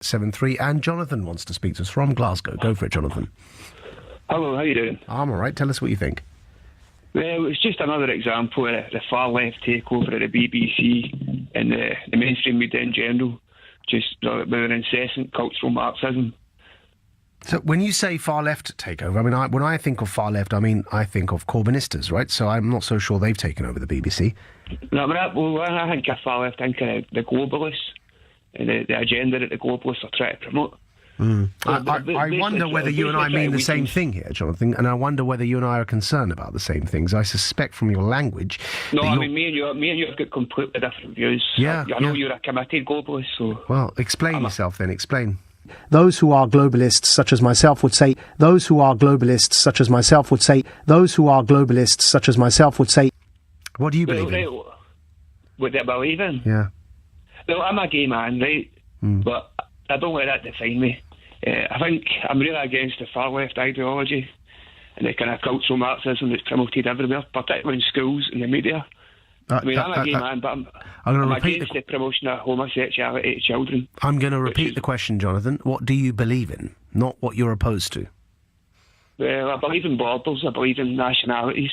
73. And Jonathan wants to speak to us from Glasgow. Go for it, Jonathan. Hello, how you doing? I'm all right. Tell us what you think. Well, it's just another example of the far left takeover of the BBC and the mainstream media in general, just with an incessant cultural Marxism. So when you say far left takeover, I mean, when I think of far left, I think of Corbynistas, right? So I'm not so sure they've taken over the BBC. No, but I think of far left, I think of the globalists and the agenda that the globalists are trying to promote. I wonder whether you and I mean the same thing here, Jonathan, and I wonder whether you and I are concerned about the same things. I suspect from your language... No, I mean, me and you have got completely different views. Yeah, I know you're a committed globalist, so... Well, explain yourself then, explain. Those who are globalists, such as myself, would say, those who are globalists, such as myself, would say, those who are globalists, such as myself, would say... What do you believe in? What do I believe in? Yeah. Well, I'm a gay man, right? But I don't let that define me. I think I'm really against the far left ideology and the kind of cultural Marxism that's promoted everywhere, particularly in schools and the media. I mean, I'm a gay man, but I'm against the promotion of homosexuality to children. I'm going to repeat the question, Jonathan. What do you believe in, not what you're opposed to? Well, I believe in borders. I believe in nationalities.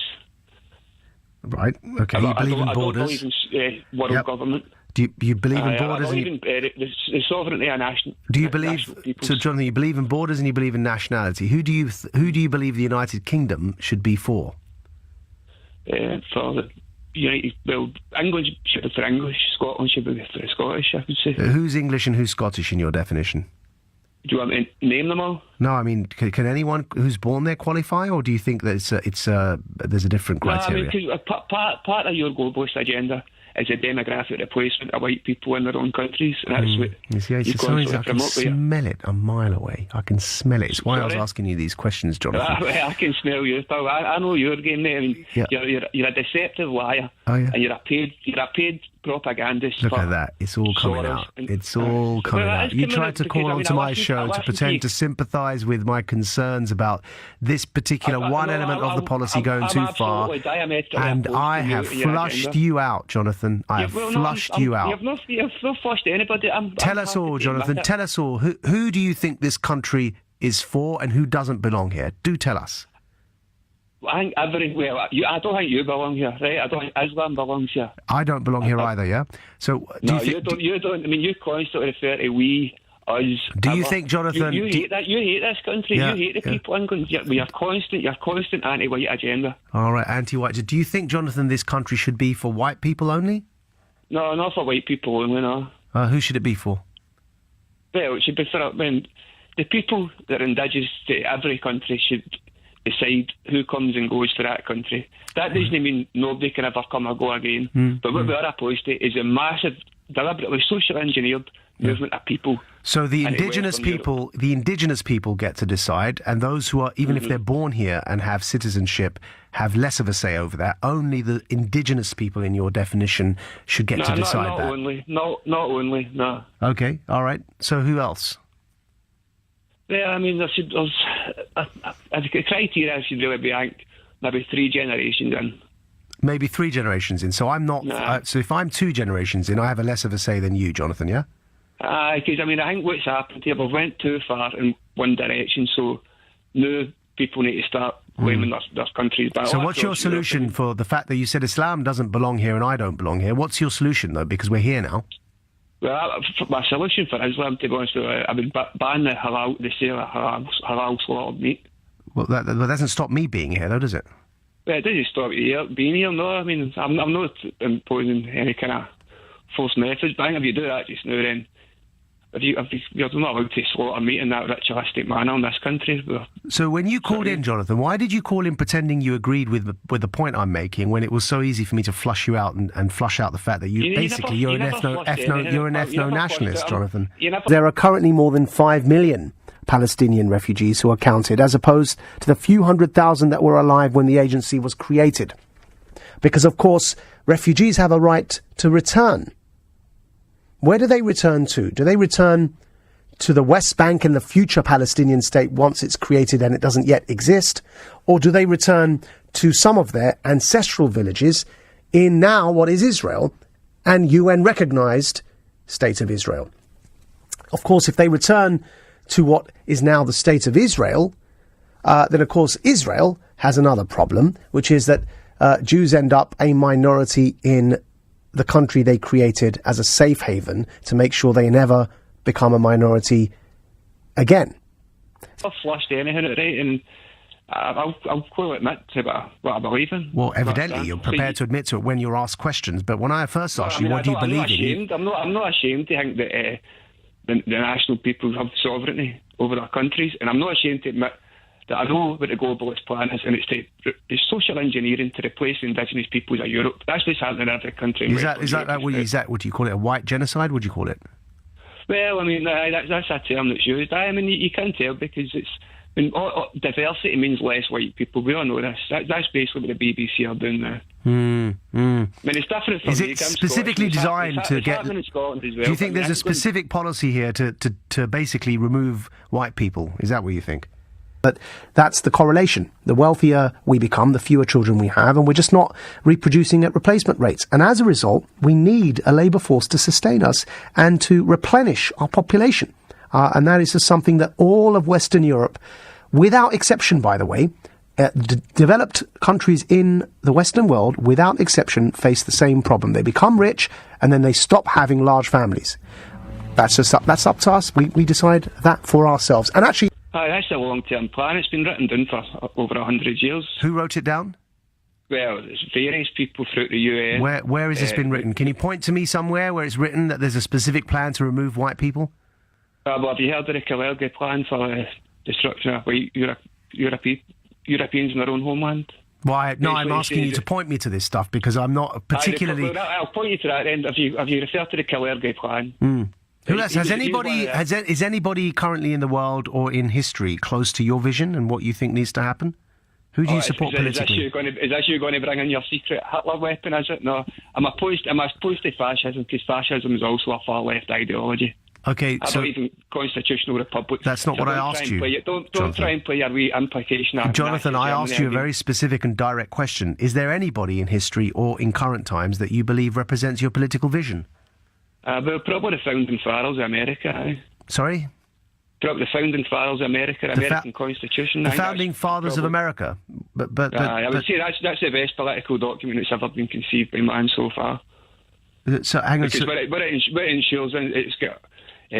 Right, OK. You believe in borders? I don't believe in world government. Do you believe in borders? I believe in the sovereignty of national. Do you believe? So, Jonathan, you believe in borders and you believe in nationality. Who do you believe the United Kingdom should be for? For the United, well, England should be for English. Scotland should be for the Scottish, I would say. Who's English and who's Scottish in your definition? Do you want me to name them all? No, I mean, can anyone who's born there qualify, or do you think that there's a different criteria? No, I mean, part of your globalist agenda is a demographic replacement of white people in their own countries, and that's what you see. I can smell it a mile away. I can smell it. It's why I was asking you these questions, Jonathan. I can smell you, pal. I know your game, mate. I mean, you're a deceptive liar, and you're a paid propagandist. Look at that. It's all coming out. It's all coming out. You tried to call onto my show to pretend to sympathise with my concerns about this particular element of the policy going too far, and I have flushed you out, Jonathan. I have flushed you out. You've not flushed anybody. Tell us all, Jonathan. Tell us all. Who do you think this country is for and who doesn't belong here? Do tell us. I think I don't think you belong here, right? I don't think Islam belongs here. I don't belong here either, yeah? So, you don't. I mean, you constantly refer to we, us. Do you think, Jonathan... You hate that. You hate this country. You hate the people in England. You're constant anti-white agenda. All right, anti-white. Do you think, Jonathan, this country should be for white people only? No, not for white people only, no. Who should it be for? Well, it should be for... the people that are indigenous to every country should decide who comes and goes for that country. That doesn't mean nobody can ever come or go again. But what we are opposed to is a massive, deliberately social engineered movement of people. So the indigenous people get to decide, and those who are, even if they're born here and have citizenship, have less of a say over that. Only the indigenous people, in your definition, should get to decide that. Not only. Okay, all right. So who else? Yeah, I mean, the criteria should really be, maybe 3 generations in. Maybe 3 generations in. So I'm not... so if I'm 2 generations in, I have a less of a say than you, Jonathan, yeah? Because, I think what's happened here, we've went too far in one direction, so now people need to start blaming their countries back. So what's your solution for the fact that you said Islam doesn't belong here and I don't belong here? What's your solution, though, because we're here now? Well, my solution for Islam, to be honest with you, I would ban the sale of halal slaughtered meat. Well, that doesn't stop me being here, though, does it? Well, it doesn't stop you being here, no. I mean, I'm not imposing any kind of forced methods, but I think if you do that just now, then you're not allowed to slaughter meat in that ritualistic manner in this country. So when you called in, Jonathan, why did you call in pretending you agreed with the point I'm making when it was so easy for me to flush you out and flush out the fact that you're an ethno-nationalist, Jonathan? There are currently more than 5 million Palestinian refugees who are counted, as opposed to the few 100,000 that were alive when the agency was created. Because, of course, refugees have a right to return. Where do they return to? Do they return to the West Bank and the future Palestinian state once it's created and it doesn't yet exist? Or do they return to some of their ancestral villages in now what is Israel and UN-recognised State of Israel? of course, if they return to what is now the state of Israel, then, of course, Israel has another problem, which is that Jews end up a minority in the country they created as a safe haven to make sure they never become a minority again. I've flushed anything, right? And I'll clearly admit to what I believe in. Well, evidently, you're prepared to admit to it when you're asked questions, but when I first asked you, what do you believe in? I'm not ashamed to think that the national peoples have sovereignty over their countries, and I'm not ashamed to admit that I know what the globalist plan is, and it's social engineering to replace the indigenous peoples of Europe. That's what's happening in every country. Is that what do you call it? A white genocide? What do you call it? Well, I mean, that's a term that's used. I mean, you can tell because it's. I mean, diversity means less white people. We all know this. That's basically what the BBC are doing now. I mean, it's different from Is it specifically designed to get... happening in Scotland as well. Do you think there's a specific policy here to basically remove white people? Is that what you think? But that's the correlation. The wealthier we become, the fewer children we have, and we're just not reproducing at replacement rates. And as a result, we need a labour force to sustain us and to replenish our population. And that is just something that all of Western Europe, without exception, by the way, developed countries in the Western world, without exception, face the same problem. They become rich and then they stop having large families. That's up to us. We decide that for ourselves. And actually... that's a long-term plan. It's been written down for over 100 years. Who wrote it down? Well, there's various people throughout the UN. Where has this been written? Can you point to me somewhere where it's written that there's a specific plan to remove white people? Well, have you heard of the Kalergi plan for destruction of white Europeans in their own homeland? Why? No, I'm asking you to point me to this stuff because I'm not particularly... I'll point you to that then. Have you referred to the Kalergi plan? Who else? Is anybody currently in the world or in history close to your vision and what you think needs to happen? Who do you support politically? Is this you going to bring in your secret Hitler weapon, is it? No. I'm opposed to fascism because fascism is also a far-left ideology. Okay, I believe in constitutional republics. That's not what I asked you. Don't try and play your wee implication. Jonathan, I asked you a very specific and direct question. Is there anybody in history or in current times that you believe represents your political vision? Well, probably the founding fathers of America. Sorry? Probably the founding fathers of America, American Constitution. The founding fathers of America? I would say that's the best political document that's ever been conceived by man so far. So, hang on. Because what it ensures, it's got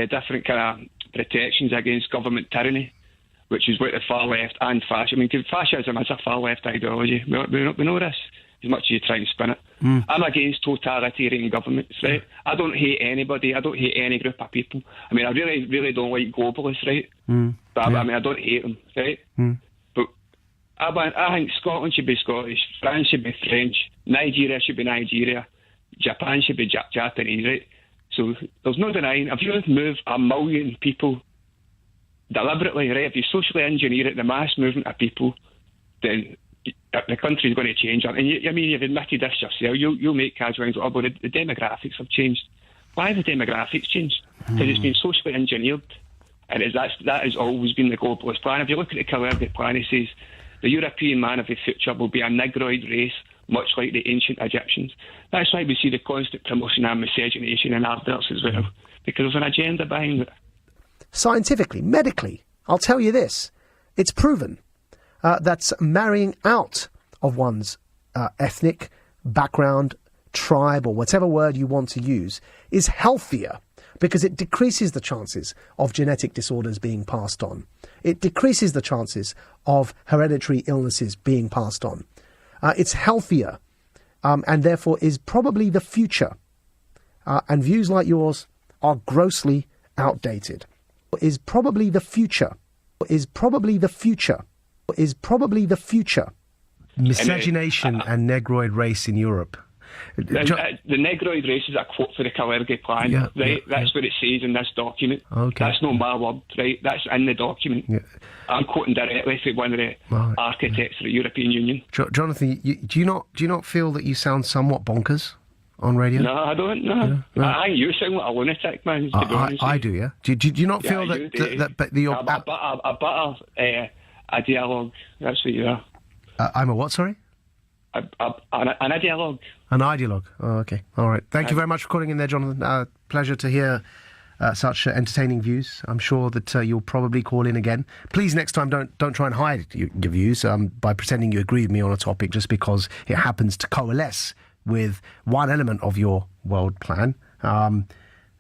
different kind of protections against government tyranny, which is what the far left and fascism. I mean, fascism is a far left ideology. We know this, as much as you try and spin it. I'm against totalitarian governments, right? I don't hate anybody. I don't hate any group of people. I mean, I really, really don't like globalists, right? But I mean, I don't hate them, right? But I think Scotland should be Scottish, France should be French, Nigeria should be Nigeria, Japan should be Japanese, right? So there's no denying, if you move 1 million people deliberately, right, if you socially engineer it, the mass movement of people, then the country is going to change. And you've admitted this yourself. You'll make casual oh, but the demographics have changed. Why have the demographics changed? Because it's been socially engineered. And that has always been the globalist plan. If you look at the Kalergi plan, it says the European man of the future will be a negroid race, much like the ancient Egyptians. That's why we see the constant promotion of miscegenation in adverts as well, because there's an agenda behind it. Scientifically, medically, I'll tell you this. It's proven that marrying out of one's ethnic background, tribe, or whatever word you want to use, is healthier because it decreases the chances of genetic disorders being passed on. It decreases the chances of hereditary illnesses being passed on. It's healthier and therefore is probably the future. And views like yours are grossly outdated. Is probably the future. Is probably the future. Is probably the future. Miscegenation and negroid race in Europe. The negroid race is a quote for the Kalergi plan, right? That's what it says in this document. Okay. That's not my word, right? That's in the document. Yeah. I'm quoting directly from one of the architects of the European Union. Jonathan, do you not feel that you sound somewhat bonkers on radio? No, I don't. No. I think you sound like a lunatic, man. To be honest. I do, yeah. Do you not feel that a better ideologue? That's what you are. I'm a what? Sorry. An ideologue. An ideologue. Oh, okay. All right. Thank you very much for calling in there, Jonathan. Pleasure to hear such entertaining views. I'm sure that you'll probably call in again. Please, next time, don't try and hide your views by pretending you agree with me on a topic just because it happens to coalesce with one element of your world plan.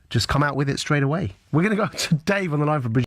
Just come out with it straight away. We're going to go to Dave on the line for Bridget.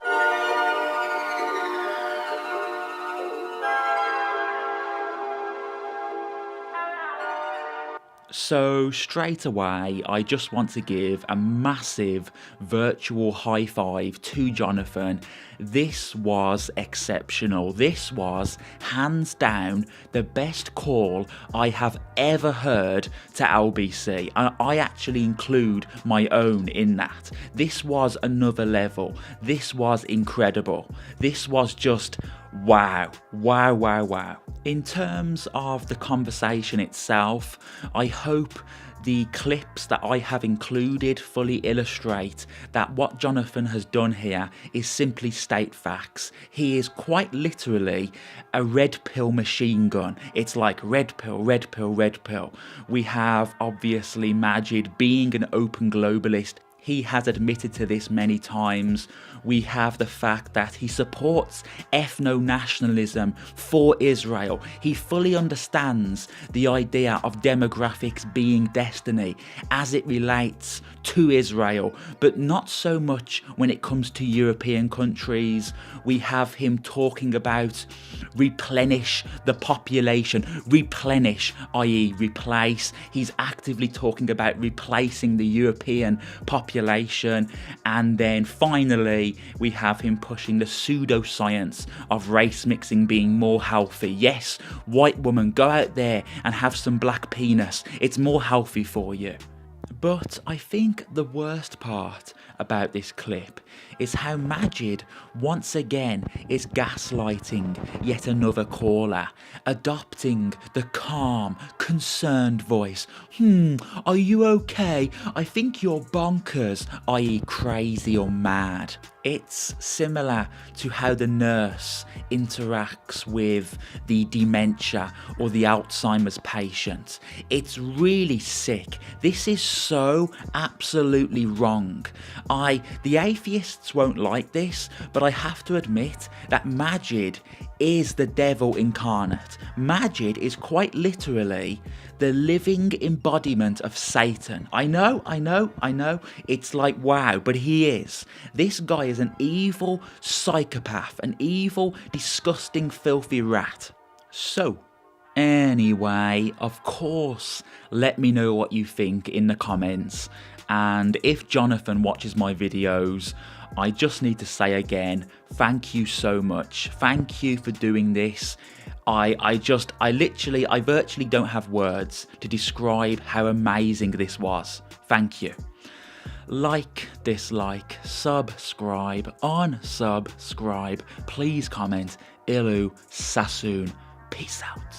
So straight away, I just want to give a massive virtual high five to Jonathan. This was exceptional. This was hands down the best call I have ever heard to LBC. I actually include my own in that. This was another level. This was incredible. This was just wow. In terms of the conversation itself, I hope the clips that I have included fully illustrate that what Jonathan has done here is simply state facts. He is quite literally a red pill machine gun. It's like red pill, red pill, red pill. We have obviously MAAJID being an open globalist. He has admitted to this many times. We have the fact that he supports ethno-nationalism for Israel. He fully understands the idea of demographics being destiny as it relates to Israel, but not so much when it comes to European countries. We have him talking about replenish the population, replenish, i.e. replace. He's actively talking about replacing the European population. And then finally, we have him pushing the pseudoscience of race mixing being more healthy. Yes, white woman, go out there and have some black penis. It's more healthy for you. But I think the worst part about this clip is how MAAJID once again is gaslighting yet another caller, adopting the calm, concerned voice. Are you okay? I think you're bonkers, i.e. crazy or mad. It's similar to how the nurse interacts with the dementia or the Alzheimer's patient. It's really sick. This is so absolutely wrong. The atheists won't like this, but I have to admit that MAAJID is the devil incarnate. MAAJID is quite literally the living embodiment of Satan. I know. It's like, wow, but he is. This guy is an evil psychopath, an evil, disgusting, filthy rat. So, anyway, of course, let me know what you think in the comments. And if Jonathan watches my videos, I just need to say again, thank you so much. Thank you for doing this. I virtually don't have words to describe how amazing this was. Thank you. Like, dislike, subscribe, unsubscribe. Please comment. Ilu Sassoon. Peace out.